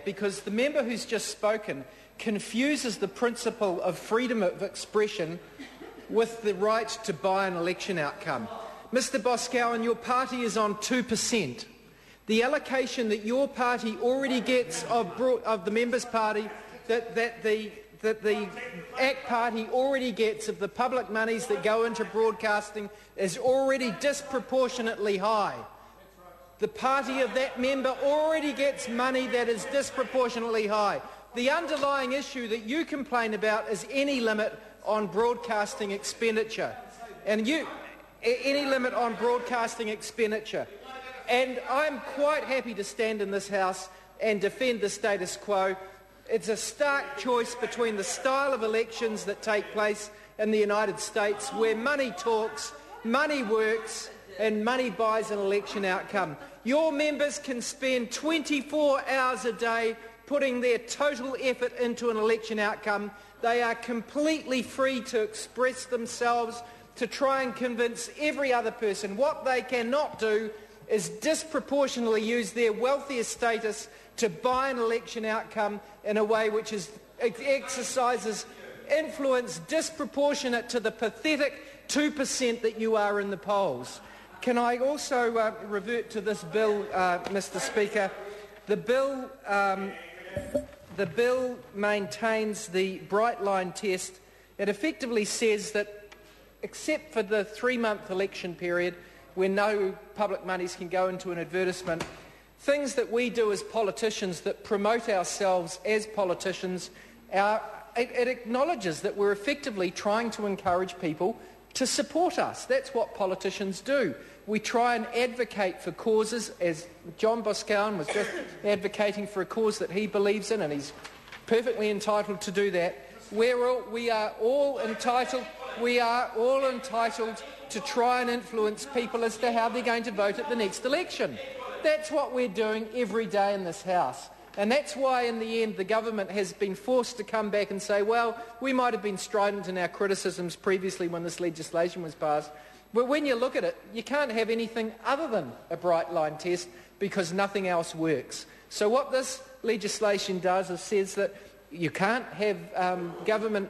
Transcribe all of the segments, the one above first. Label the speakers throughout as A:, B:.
A: because the member who's just spoken confuses the principle of freedom of expression with the right to buy an election outcome. Mr Boscawen, your party is on 2%. The allocation that your party already gets of the Members' Party, that the ACT Party already gets of the public monies that go into broadcasting is already disproportionately high. The party of that member already gets money that is disproportionately high. The underlying issue that you complain about is any limit on broadcasting expenditure. And any limit on broadcasting expenditure. And I'm quite happy to stand in this House and defend the status quo. It's a stark choice between the style of elections that take place in the United States, where money talks, money works, and money buys an election outcome. Your members can spend 24 hours a day putting their total effort into an election outcome. They are completely free to express themselves, to try and convince every other person. What they cannot do is disproportionately use their wealthiest status to buy an election outcome in a way which exercises influence disproportionate to the pathetic 2% that you are in the polls. Can I also revert to this bill, Mr Speaker? The bill maintains the bright line test. It effectively says that except for the 3-month election period where no public monies can go into an advertisement, things that we do as politicians that promote ourselves as politicians, it acknowledges that we're effectively trying to encourage people to support us. That's what politicians do. We try and advocate for causes, as John Boscawen was just advocating for a cause that he believes in, and he's perfectly entitled to do that. We are all entitled to try and influence people as to how they're going to vote at the next election. That's what we're doing every day in this House. And that's why, in the end, the government has been forced to come back and say, well, we might have been strident in our criticisms previously when this legislation was passed, but when you look at it, you can't have anything other than a bright line test because nothing else works. So what this legislation does is says that you can't have government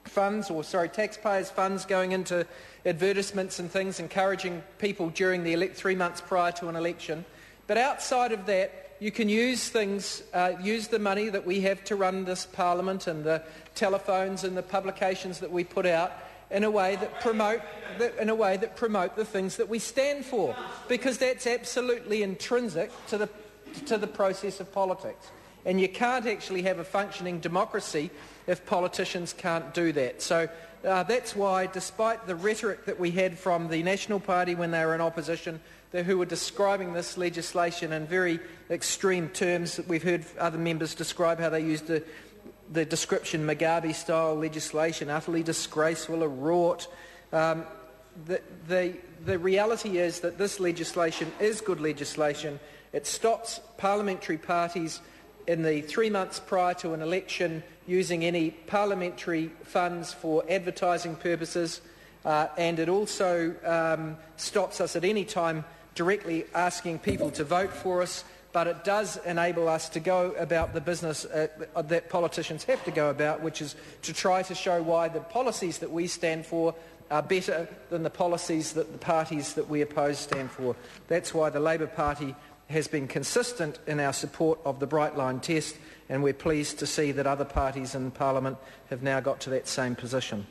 A: funds, taxpayers' funds going into advertisements and things encouraging people during the 3 months prior to an election. But outside of that, you can use the money that we have to run this Parliament and the telephones and the publications that we put out in a way that promote the things that we stand for, because that's absolutely intrinsic to the process of politics. And you can't actually have a functioning democracy if politicians can't do that. So that's why, despite the rhetoric that we had from the National Party when they were in opposition, who were describing this legislation in very extreme terms, we've heard other members describe how they used the description Mugabe-style legislation, utterly disgraceful, a rort. The reality is that this legislation is good legislation. It stops parliamentary parties in the 3 months prior to an election using any parliamentary funds for advertising purposes, and it also stops us at any time directly asking people to vote for us, but it does enable us to go about the business that politicians have to go about, which is to try to show why the policies that we stand for are better than the policies that the parties that we oppose stand for. That's why the Labour Party has been consistent in our support of the Bright Line test, and we're pleased to see that other parties in Parliament have now got to that same position.